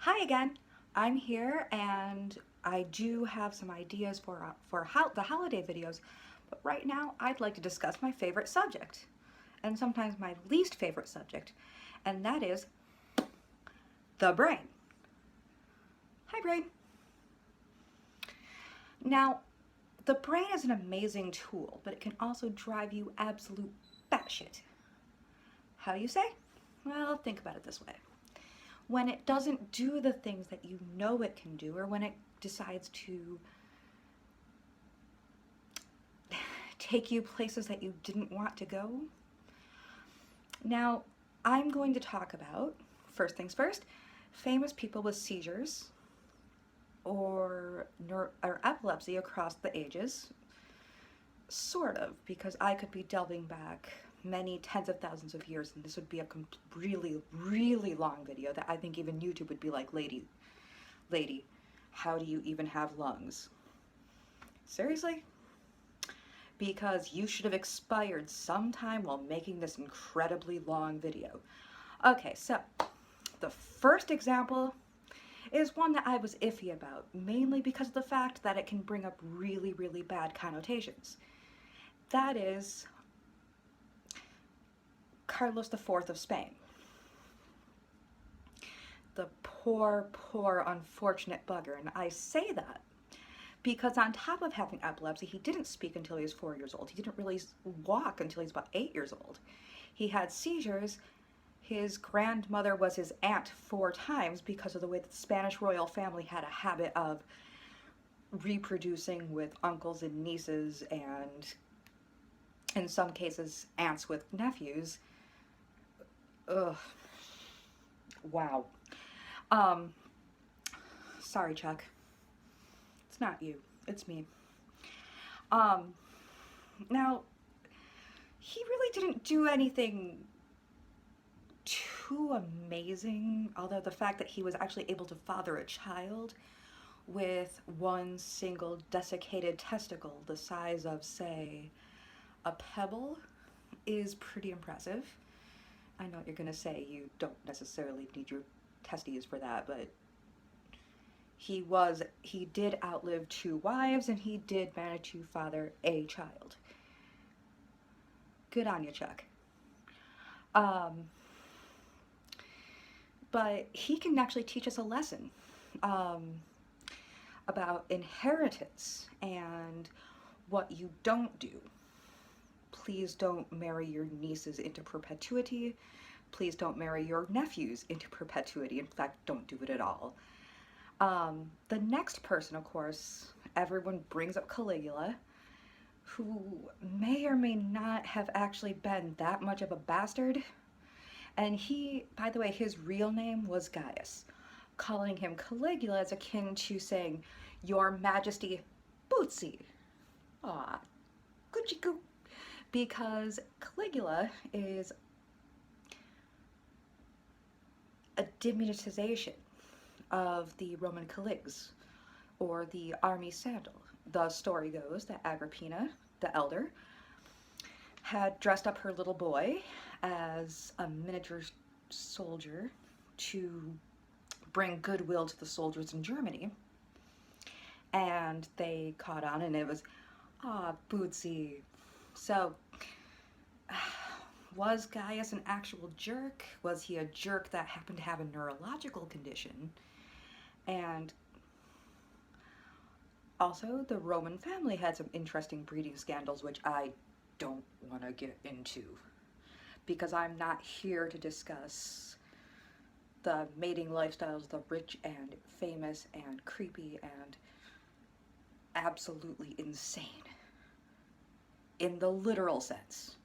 Hi again. I'm here and I do have some ideas for the holiday videos, but right now I'd like to discuss my favorite subject and sometimes my least favorite subject, and that is the brain. Hi brain. Now, the brain is an amazing tool, but it can also drive you absolute batshit. How do you say? Well, think about it this way. When it doesn't do the things that you know it can do, or when it decides to take you places that you didn't want to go. Now, I'm going to talk about, first things first, famous people with seizures or epilepsy across the ages. Sort of, because I could be delving back many tens of thousands of years and this would be a really, really long video that I think even YouTube would be like, lady, how do you even have lungs? Seriously? Because you should have expired sometime while making this incredibly long video. Okay, so the first example is one that I was iffy about, mainly because of the fact that it can bring up really, really bad connotations. That is Carlos IV of Spain. The poor, poor, unfortunate bugger, and I say that because on top of having epilepsy, he didn't speak until he was 4 years old. He didn't really walk until he was about 8 years old. He had seizures. His grandmother was his aunt 4 times because of the way that the Spanish royal family had a habit of reproducing with uncles and nieces and, in some cases, aunts with nephews. Ugh. Wow. Um, Sorry, Chuck. It's not you. It's me. Um, Now, he really didn't do anything too amazing, although the fact that he was actually able to father a child with one single desiccated testicle the size of, say, a pebble is pretty impressive. I know what you're going to say, you don't necessarily need your testes for that, but he did outlive 2 wives and he did manage to father a child. Good on you, Chuck. Um, but he can actually teach us a lesson about inheritance and what you don't do. Please don't marry your nieces into perpetuity. Please don't marry your nephews into perpetuity. In fact, don't do it at all. The next person, of course, everyone brings up Caligula, who may or may not have actually been that much of a bastard. And he, by the way, his real name was Gaius. Calling him Caligula is akin to saying, Your Majesty Bootsy. Aw, Gucci goo. Because Caligula is a diminutization of the Roman caligs, or the army sandal. The story goes that Agrippina, the elder, had dressed up her little boy as a miniature soldier to bring goodwill to the soldiers in Germany. And they caught on and it was, Bootsy. So, was Gaius an actual jerk? Was he a jerk that happened to have a neurological condition? And also, the Roman family had some interesting breeding scandals, which I don't want to get into, because I'm not here to discuss the mating lifestyles of the rich and famous and creepy and absolutely insane, in the literal sense.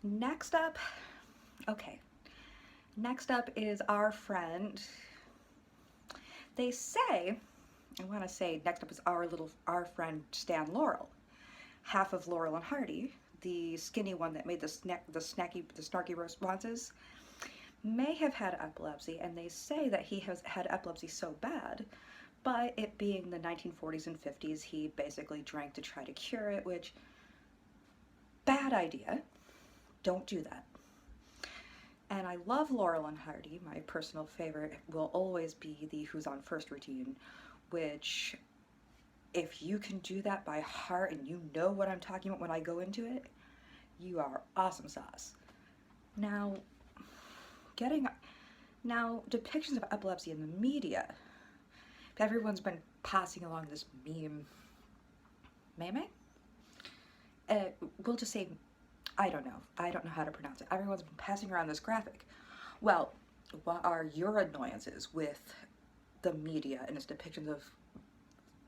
Next up, okay, next up is our friend. They say, I want to say next up is our friend Stan Laurel, half of Laurel and Hardy, the skinny one that made the snarky responses, may have had epilepsy, and they say that he has had epilepsy so bad, but it being the 1940s and 50s, he basically drank to try to cure it, which, bad idea. Don't do that. And I love Laurel and Hardy. My personal favorite will always be the Who's on First routine, which, if you can do that by heart and you know what I'm talking about when I go into it, you are awesome sauce. Now, depictions of epilepsy in the media. Everyone's been passing along this meme. We'll just say, I don't know how to pronounce it. Everyone's been passing around this graphic. Well, what are your annoyances with the media and its depictions of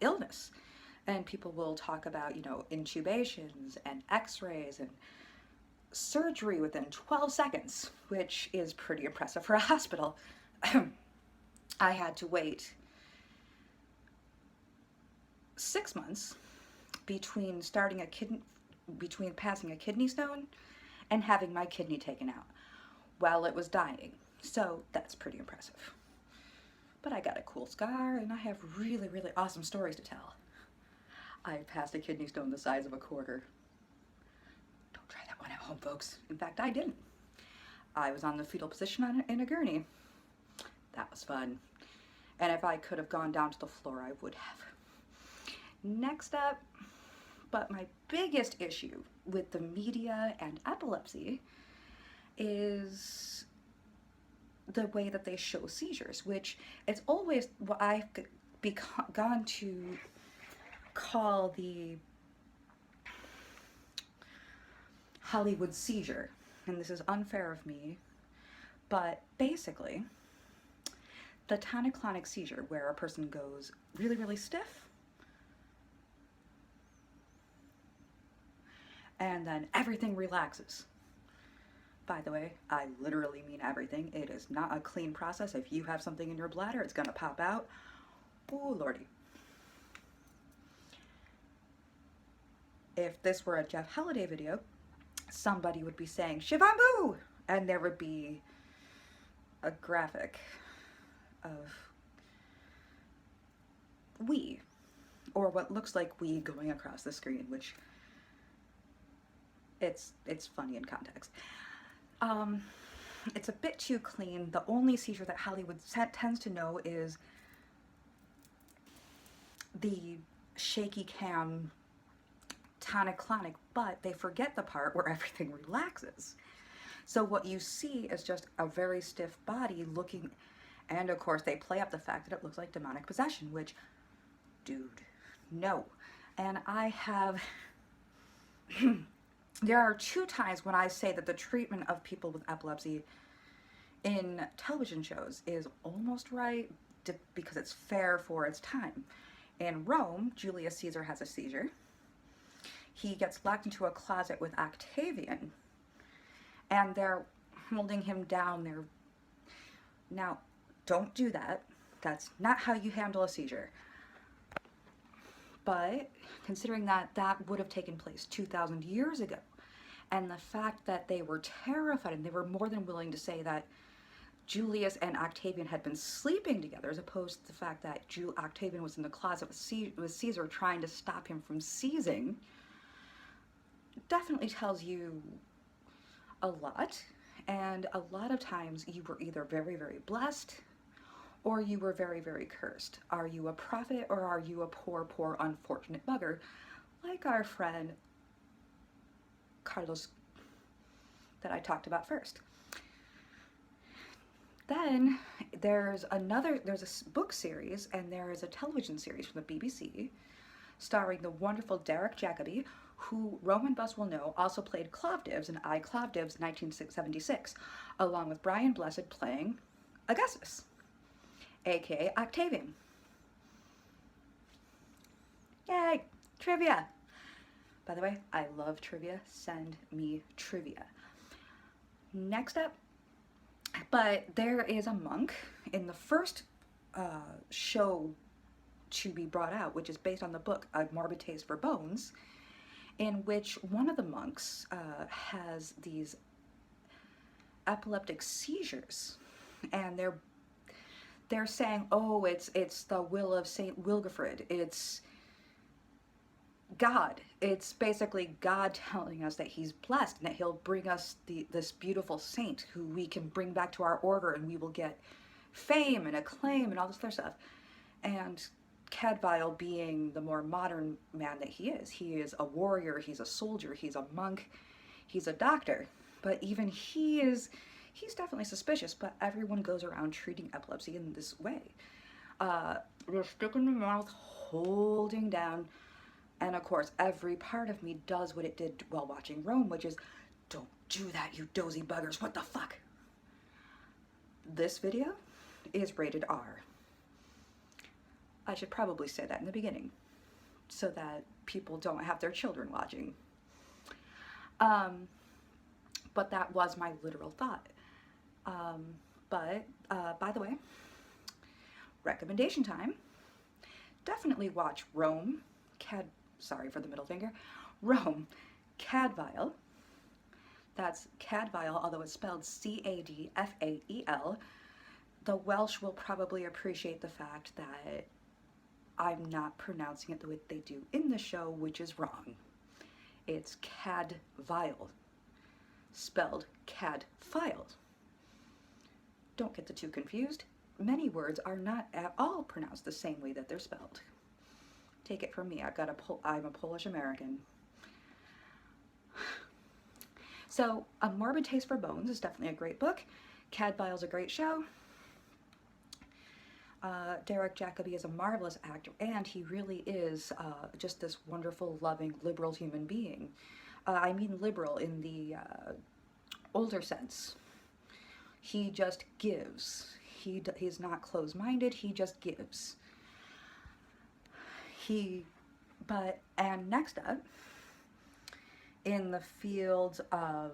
illness? And people will talk about, intubations and x-rays and surgery within 12 seconds, which is pretty impressive for a hospital. I had to wait 6 months between passing a kidney stone and having my kidney taken out while it was dying. So that's pretty impressive. But I got a cool scar and I have really, really awesome stories to tell. I passed a kidney stone the size of a quarter. Don't try that one at home, folks. In fact, I didn't. I was on the fetal position in a gurney. That was fun. And if I could have gone down to the floor, I would have. Next up, but my biggest issue with the media and epilepsy is the way that they show seizures, which it's always what I've gone to call the Hollywood seizure. And this is unfair of me, but basically, the tonic-clonic seizure, where a person goes really, really stiff, and then everything relaxes. By the way, I literally mean everything. It is not a clean process. If you have something in your bladder, it's gonna pop out. Ooh, lordy. If this were a Jeff Halliday video, somebody would be saying, Shivambu! And there would be a graphic of we, or what looks like we going across the screen, which it's funny in context. It's a bit too clean. The only seizure that Hollywood tends to know is the shaky cam tonic-clonic, but they forget the part where everything relaxes. So what you see is just a very stiff body looking, and of course they play up the fact that it looks like demonic possession, which, dude, no. And I have, there are 2 times when I say that the treatment of people with epilepsy in television shows is almost right because it's fair for its time. In Rome, Julius Caesar has a seizure. He gets locked into a closet with Octavian, and they're holding him down there. Now, don't do that. That's not how you handle a seizure. But considering that that would have taken place 2,000 years ago, and the fact that they were terrified and they were more than willing to say that Julius and Octavian had been sleeping together, as opposed to the fact that Octavian was in the closet with Caesar trying to stop him from seizing, definitely tells you a lot. And a lot of times you were either very, very blessed or you were very, very cursed. Are you a prophet or are you a poor, poor, unfortunate bugger, like our friend Carlos that I talked about first? Then there's a book series and there is a television series from the BBC starring the wonderful Derek Jacobi, who Roman Bus will know also played Clovdivs in I, Clovdivs 1976, along with Brian Blessed playing Augustus, aka Octavian. Yay, trivia! By the way, I love trivia. Send me trivia. Next up, but there is a monk in the first show to be brought out, which is based on the book A Morbid Taste for Bones, in which one of the monks has these epileptic seizures, and they're saying, oh, it's the will of Saint Wilgefred. It's God. It's basically God telling us that he's blessed and that he'll bring us this beautiful saint who we can bring back to our order, and we will get fame and acclaim and all this other stuff. And Cadfael, being the more modern man that he is a warrior, he's a soldier, he's a monk, he's a doctor. But even he's definitely suspicious, but everyone goes around treating epilepsy in this way. The stick in the mouth, holding down, and of course every part of me does what it did while watching Rome, which is, don't do that, you dozy buggers, what the fuck? This video is rated R. I should probably say that in the beginning, so that people don't have their children watching. But that was my literal thought. By the way, recommendation time. Definitely watch Rome, sorry for the middle finger, Rome, Cadfael. That's Cadfael, although it's spelled C-A-D-F-A-E-L. The Welsh will probably appreciate the fact that I'm not pronouncing it the way they do in the show, which is wrong. It's Cadfael, spelled Cadfael. Don't get the two confused. Many words are not at all pronounced the same way that they're spelled. Take it from me, I'm a Polish American. So, A Morbid Taste for Bones is definitely a great book. Cadfael's a great show. Derek Jacobi is a marvelous actor, and he really is just this wonderful, loving, liberal human being. I mean liberal in the older sense. He just gives. He's not closed-minded, he just gives. And next up, in the field of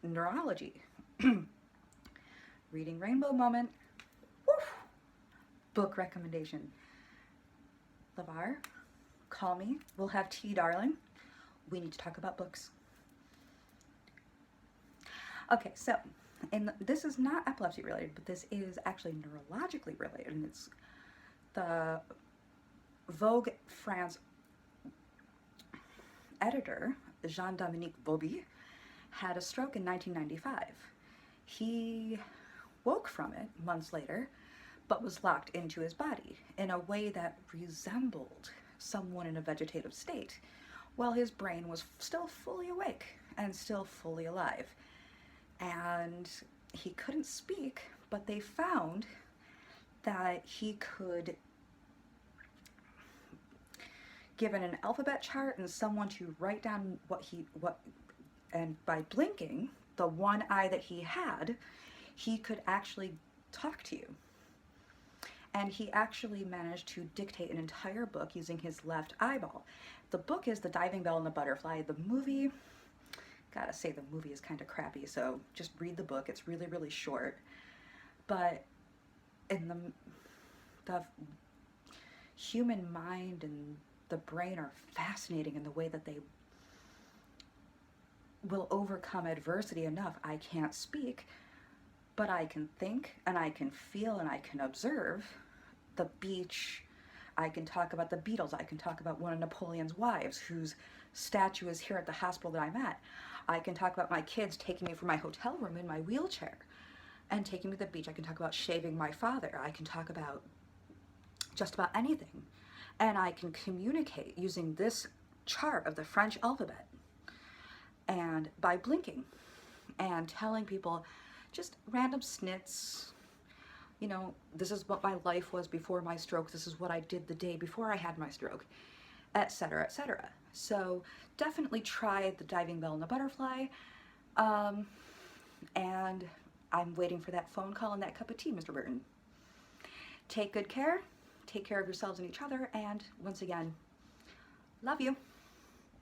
neurology, reading rainbow moment, woof, book recommendation. LeVar, call me, we'll have tea, darling. We need to talk about books. Okay, so, this is not epilepsy related, but this is actually neurologically related, and it's the Vogue France editor, Dominique Bauby, had a stroke in 1995. He woke from it months later, but was locked into his body in a way that resembled someone in a vegetative state, while his brain was still fully awake and still fully alive. And he couldn't speak, but they found that he could, given an alphabet chart and someone to write down and by blinking the one eye that he had, he could actually talk to you. And he actually managed to dictate an entire book using his left eyeball. The book is The Diving Bell and the Butterfly. The movie, gotta say, the movie is kind of crappy, so just read the book. It's really, really short. But in the human mind and the brain are fascinating in the way that they will overcome adversity enough. I can't speak, but I can think, and I can feel, and I can observe the beach. I can talk about the Beatles. I can talk about one of Napoleon's wives whose statue is here at the hospital that I'm at. I can talk about my kids taking me from my hotel room in my wheelchair and taking me to the beach. I can talk about shaving my father. I can talk about just about anything. And I can communicate using this chart of the French alphabet, and by blinking and telling people just random snits. You know, this is what my life was before my stroke, this is what I did the day before I had my stroke, etc., etc. So definitely try The Diving Bell and the Butterfly. And I'm waiting for that phone call and that cup of tea, Mr. Burton. Take good care, take care of yourselves and each other, and once again, love you.